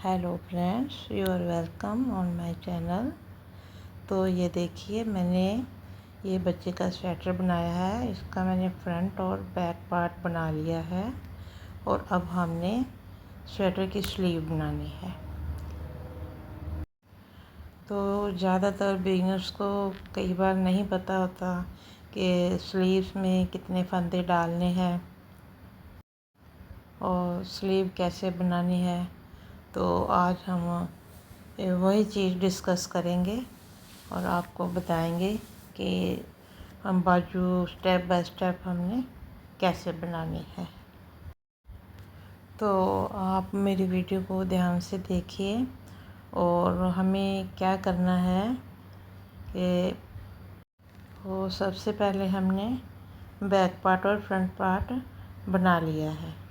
Hello friends, you are welcome on my channel. तो ये देखिए, मैंने ये बच्चे का स्वेटर बनाया है। इसका मैंने फ्रंट और बैक पार्ट बना लिया है और अब हमने स्वेटर की स्लीव बनानी है। तो ज़्यादातर बिगिनर्स को कई बार नहीं पता होता कि स्लीव्स में कितने फंदे डालने हैं और स्लीव कैसे बनानी है। तो आज हम वही चीज़ डिस्कस करेंगे और आपको बताएंगे कि हम बाजू स्टेप बाय स्टेप हमने कैसे बनानी है। तो आप मेरी वीडियो को ध्यान से देखिए और हमें क्या करना है कि वो सबसे पहले हमने बैक पार्ट और फ्रंट पार्ट बना लिया है।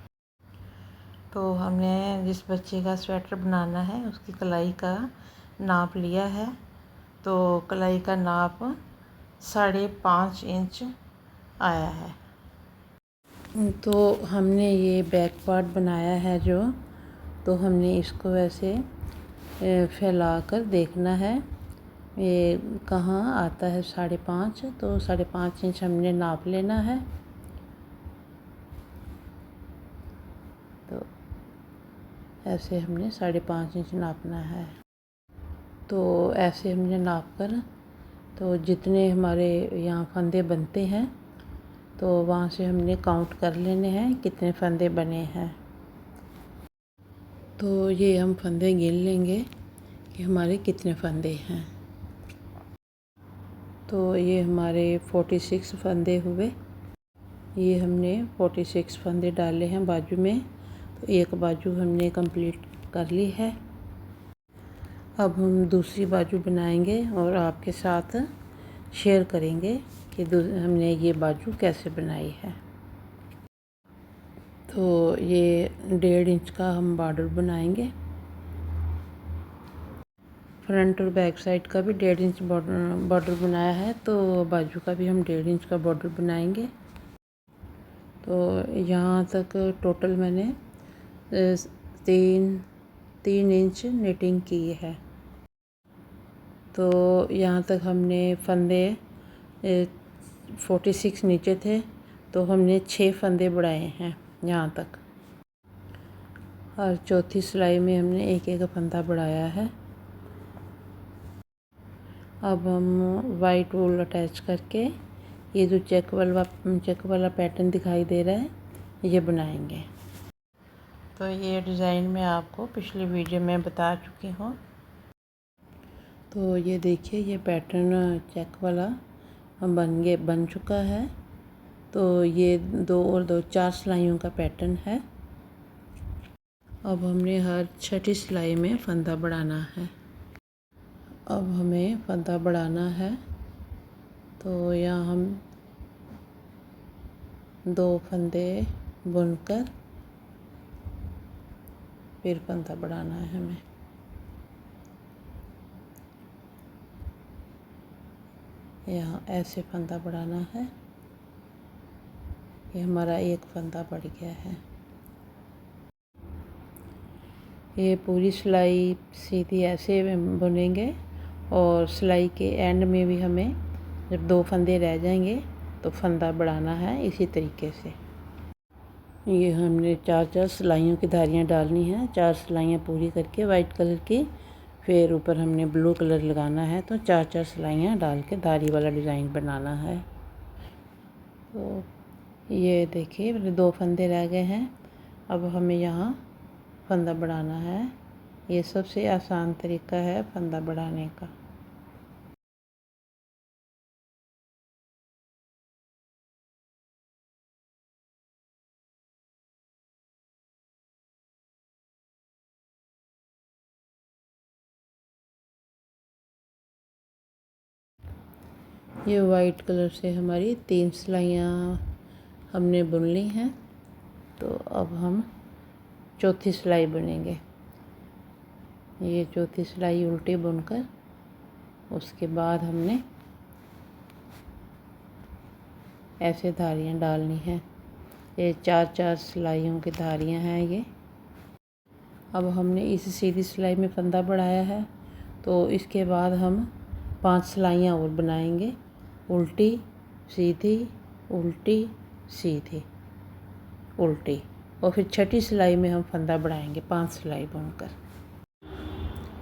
तो हमने जिस बच्चे का स्वेटर बनाना है उसकी कलाई का नाप लिया है। तो कलाई का नाप 5.5 इंच आया है। तो हमने ये बैक पार्ट बनाया है तो हमने इसको ऐसे फैला कर देखना है ये कहाँ आता है 5.5। तो 5.5 इंच हमने नाप लेना है। तो ऐसे हमने 5.5 इंच नापना है। तो ऐसे हमने नाप कर तो जितने हमारे यहाँ फंदे बनते हैं तो वहाँ से हमने काउंट कर लेने हैं कितने फंदे बने हैं। तो ये हम फंदे गिन लेंगे कि हमारे कितने फंदे हैं। तो ये हमारे 46 फंदे हुए। ये हमने 46 फंदे डाले हैं बाजू में। तो एक बाजू हमने कंप्लीट कर ली है। अब हम दूसरी बाजू बनाएंगे और आपके साथ शेयर करेंगे कि हमने ये बाजू कैसे बनाई है। तो ये 1.5 इंच का हम बॉर्डर बनाएंगे। फ्रंट और बैक साइड का भी 1.5 इंच बॉर्डर बनाया है। तो बाजू का भी हम 1.5 इंच का बॉर्डर बनाएंगे। तो यहाँ तक टोटल मैंने 3 इंच निटिंग की है। तो यहाँ तक हमने फंदे 46 नीचे थे तो हमने 6 फंदे बढ़ाए हैं यहाँ तक। और चौथी सिलाई में हमने एक एक फंदा बढ़ाया है। अब हम वाइट वूल अटैच करके ये जो चेक वाला पैटर्न दिखाई दे रहा है ये बनाएंगे। तो ये डिज़ाइन मैं आपको पिछली वीडियो में बता चुकी हूँ। तो ये देखिए, ये पैटर्न चेक वाला बन चुका है। तो ये 2 और 2 4 सिलाइयों का पैटर्न है। अब हमने हर छठी सिलाई में फंदा बढ़ाना है। अब हमें फंदा बढ़ाना है। तो यहाँ हम 2 फंदे बुनकर फिर फंदा बढ़ाना है हमें। यहाँ ऐसे फंदा बढ़ाना है। ये हमारा एक फंदा बढ़ गया है। ये पूरी सिलाई सीधी ऐसे बुनेंगे और सिलाई के एंड में भी हमें जब 2 फंदे रह जाएंगे तो फंदा बढ़ाना है इसी तरीके से। ये हमने 4 सिलाइयों की धारियाँ डालनी हैं। 4 सिलाइयाँ पूरी करके वाइट कलर की, फिर ऊपर हमने ब्लू कलर लगाना है। तो 4 सिलाइयाँ डाल के धारी वाला डिज़ाइन बनाना है। तो ये देखिए, मेरे 2 फंदे रह गए हैं। अब हमें यहाँ फंदा बढ़ाना है। ये सबसे आसान तरीका है फंदा बढ़ाने का। ये वाइट कलर से हमारी 3 सिलाइयाँ हमने बुन ली हैं। तो अब हम चौथी सिलाई बुनेंगे। ये चौथी सिलाई उल्टी बुनकर उसके बाद हमने ऐसे धारियाँ डालनी हैं। ये 4 सिलाइयों की धारियाँ हैं ये। अब हमने इस सीधी सिलाई में फंदा बढ़ाया है, तो इसके बाद हम 5 सिलाइयाँ और बनाएंगे, उल्टी सीधी उल्टी सीधी उल्टी, और फिर छठी सिलाई में हम फंदा बढ़ाएंगे 5 सिलाई बुनकर।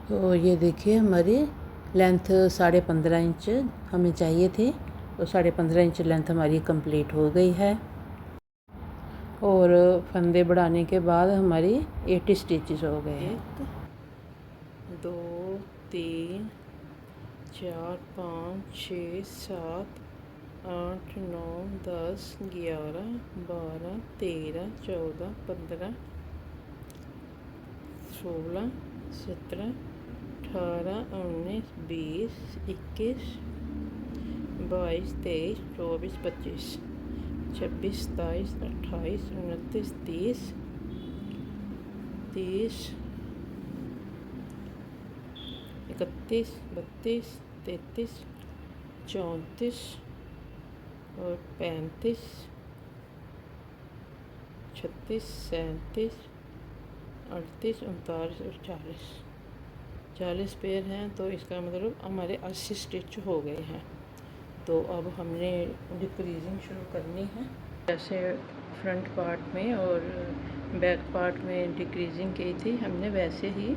तो ये देखिए हमारी लेंथ 15.5 इंच हमें चाहिए थी, तो 15.5 इंच लेंथ हमारी कंप्लीट हो गई है। और फंदे बढ़ाने के बाद हमारी 80 स्टिचेस हो गए हैं। 1 2 3 4 5 6 7 8 9 10 11 12 13 14 15 16 17 18 19 20 21 22 23 24 25 26 27 28 29 30 31 32 33 34 और 35 36 37 38 39 और 40 पेयर हैं। तो इसका मतलब हमारे 80 स्टिच हो गए हैं। तो अब हमने डिक्रीजिंग शुरू करनी है। जैसे फ्रंट पार्ट में और बैक पार्ट में डिक्रीजिंग की थी हमने, वैसे ही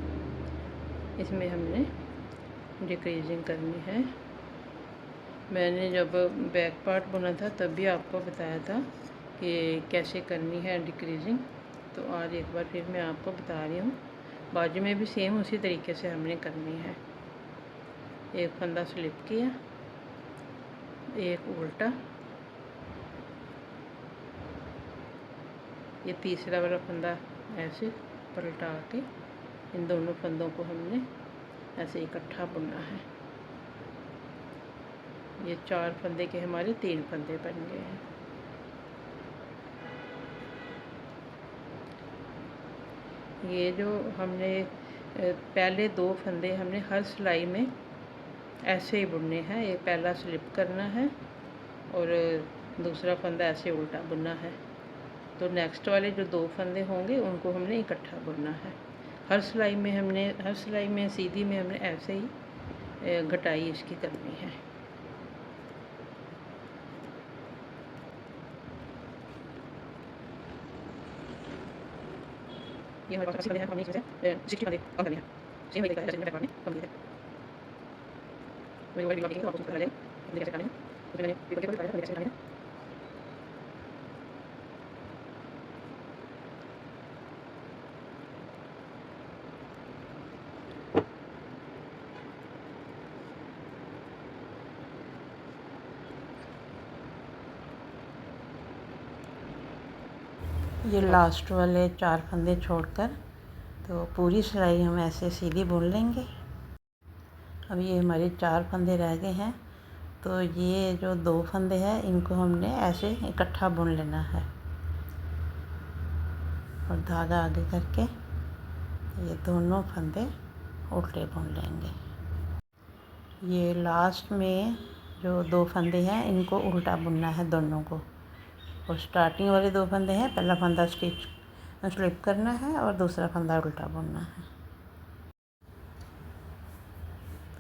इसमें हमने डिक्रीजिंग करनी है। मैंने जब बैक पार्ट बुना था तब भी आपको बताया था कि कैसे करनी है डिक्रीजिंग, तो आज एक बार फिर मैं आपको बता रही हूँ। बाजू में भी सेम उसी तरीके से हमने करनी है। एक फंदा स्लिप किया, एक उल्टा, ये तीसरा वाला फंदा ऐसे पलटा के इन दोनों फंदों को हमने ऐसे इकट्ठा बुनना है। ये 4 फंदे के हमारे 3 फंदे बन गए हैं। ये जो हमने पहले 2 फंदे हमने हर सिलाई में ऐसे ही बुनने हैं। ये पहला स्लिप करना है और दूसरा फंदा ऐसे उल्टा बुनना है। तो नेक्स्ट वाले जो 2 फंदे होंगे उनको हमने इकट्ठा बुनना है। हर सिलाई में सीधी में हमने ऐसे ही घटाई इसकी करनी है। ये हमारे पास 80 फंदे हैं, हमने इसमें से 60 फंदे कम करने हैं। सेम वही तरीका है जैसे मैंने बैक पार्ट में कम किए थे। मेरी वीडियो देखेंगे तो आपको समझ आ जाएगा फंदे कैसे करने हैं। तो मैंने वीडियो के बताया फंदे कैसे करने हैं। ये लास्ट वाले 4 फंदे छोड़कर तो पूरी सिलाई हम ऐसे सीधी बुन लेंगे। अब ये हमारे 4 फंदे रह गए हैं, तो ये जो 2 फंदे हैं इनको हमने ऐसे इकट्ठा बुन लेना है और धागा आगे करके ये दोनों फंदे उल्टे बुन लेंगे। ये लास्ट में जो 2 फंदे हैं इनको उल्टा बुनना है दोनों को, और स्टार्टिंग वाले 2 फंदे हैं, पहला फंदा स्लिप करना है और दूसरा फंदा उल्टा बुनना है।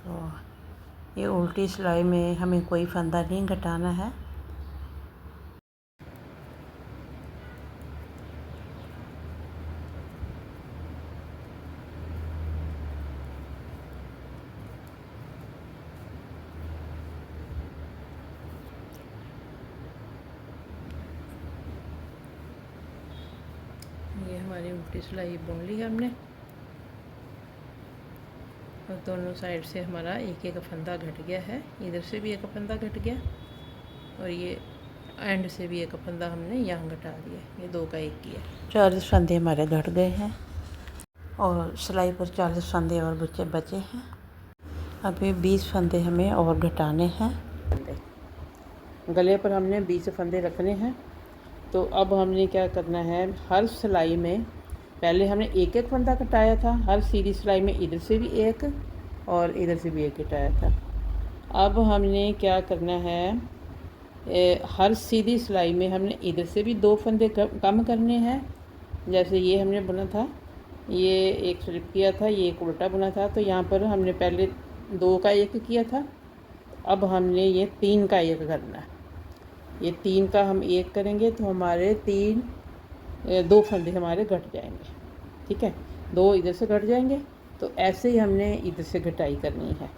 तो ये उल्टी सिलाई में हमें कोई फंदा नहीं घटाना है। ये हमारी उल्टी सिलाई बुन ली है हमने, और दोनों साइड से हमारा एक एक फंदा घट गया है। इधर से भी एक फंदा घट गया और ये एंड से भी एक फंदा हमने यहाँ घटा दिया। ये 2 का 1 किया। 40 फंदे हमारे घट गए हैं और सिलाई पर 40 फंदे और बचे हैं। अभी 20 फंदे हमें और घटाने हैं। गले पर हमने 20 फंदे रखने हैं। तो अब हमने क्या करना है, हर सिलाई में पहले हमने एक एक फंदा कटाया था। हर सीधी सिलाई में इधर से भी एक और इधर से भी एक कटाया था। अब हमने क्या करना है, हर सीधी सिलाई में हमने इधर से भी 2 फंदे कम करने हैं। जैसे ये हमने बुना था ये एक फ्लिप किया था, ये एक उल्टा बुना था। तो यहाँ पर हमने पहले 2 का 1 किया था, अब हमने ये 3 का 1 करना है। ये 3 का हम 1 करेंगे तो हमारे 2 फंदे हमारे घट जाएंगे। ठीक है, 2 इधर से घट जाएंगे। तो ऐसे ही हमने इधर से घटाई करनी है,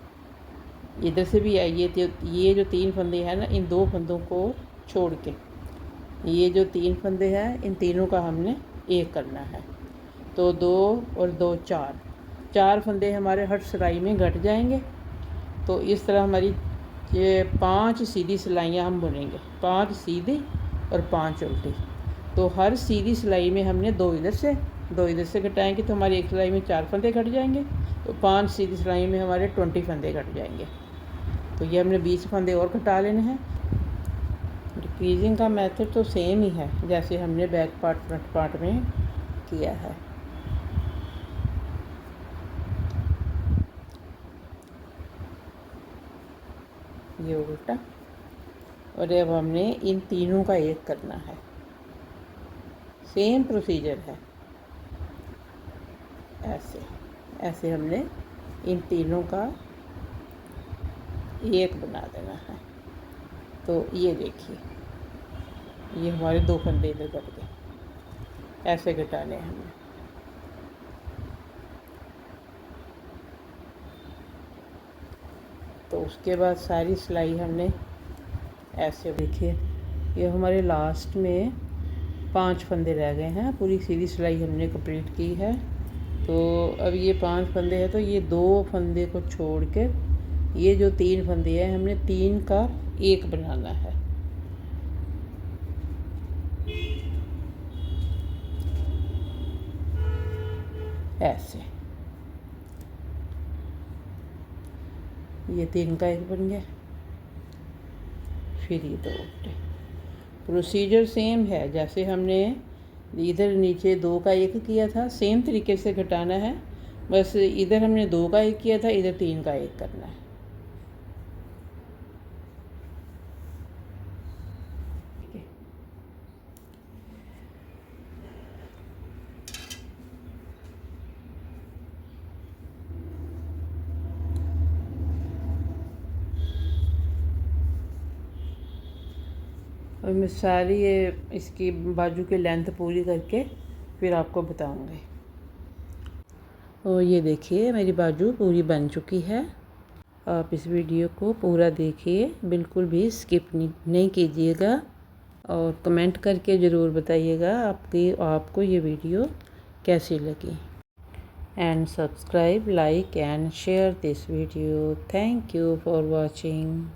इधर से भी आइए। तो ये जो 3 फंदे हैं ना, इन 2 फंदों को छोड़ के ये जो 3 फंदे हैं, इन तीनों का हमने 1 करना है। तो 2 और 2 4 फंदे हमारे हर सिलाई में घट जाएंगे। तो इस तरह हमारी ये 5 सीधी सिलाइयाँ हम बुनेंगे, 5 सीधी और 5 उल्टी। तो हर सीधी सिलाई में हमने 2 इधर से 2 इधर से घटाएंगे तो हमारी एक सिलाई में 4 फंदे घट जाएंगे। तो 5 सीधी सिलाई में हमारे 20 फंदे घट जाएंगे। तो ये हमने 20 फंदे और घटा लेने हैं। डिक्रीजिंग का मेथड तो सेम ही है जैसे हमने बैक पार्ट फ्रंट पार्ट में किया है। ये उल्टा, और अब हमने इन तीनों का 1 करना है। सेम प्रोसीजर है, ऐसे ऐसे हमने इन तीनों का 1 बना देना है। तो ये देखिए, ये हमारे 2 फंदे इधर कट गए, ऐसे घटाने हैं हमने। तो उसके बाद सारी सिलाई हमने ऐसे, देखिए ये हमारे लास्ट में 5 फंदे रह गए हैं। पूरी सीधी सिलाई हमने कंप्लीट की है। तो अब ये 5 फंदे हैं, तो ये 2 फंदे को छोड़ के ये जो 3 फंदे हैं, हमने 3 का 1 बनाना है। ऐसे ये 3 का 1 बन गया, फिर ये 2 उल्टे। प्रोसीजर सेम है जैसे हमने इधर नीचे 2 का 1 किया था, सेम तरीके से घटाना है। बस इधर हमने 2 का 1 किया था, इधर 3 का 1 करना है। और मैं सारी ये इसकी बाजू की लेंथ पूरी करके फिर आपको बताऊंगी। और ये देखिए मेरी बाजू पूरी बन चुकी है। आप इस वीडियो को पूरा देखिए, बिल्कुल भी स्किप नहीं कीजिएगा, और कमेंट करके ज़रूर बताइएगा आपको ये वीडियो कैसी लगी। And subscribe, like and share this video. Thank you for watching.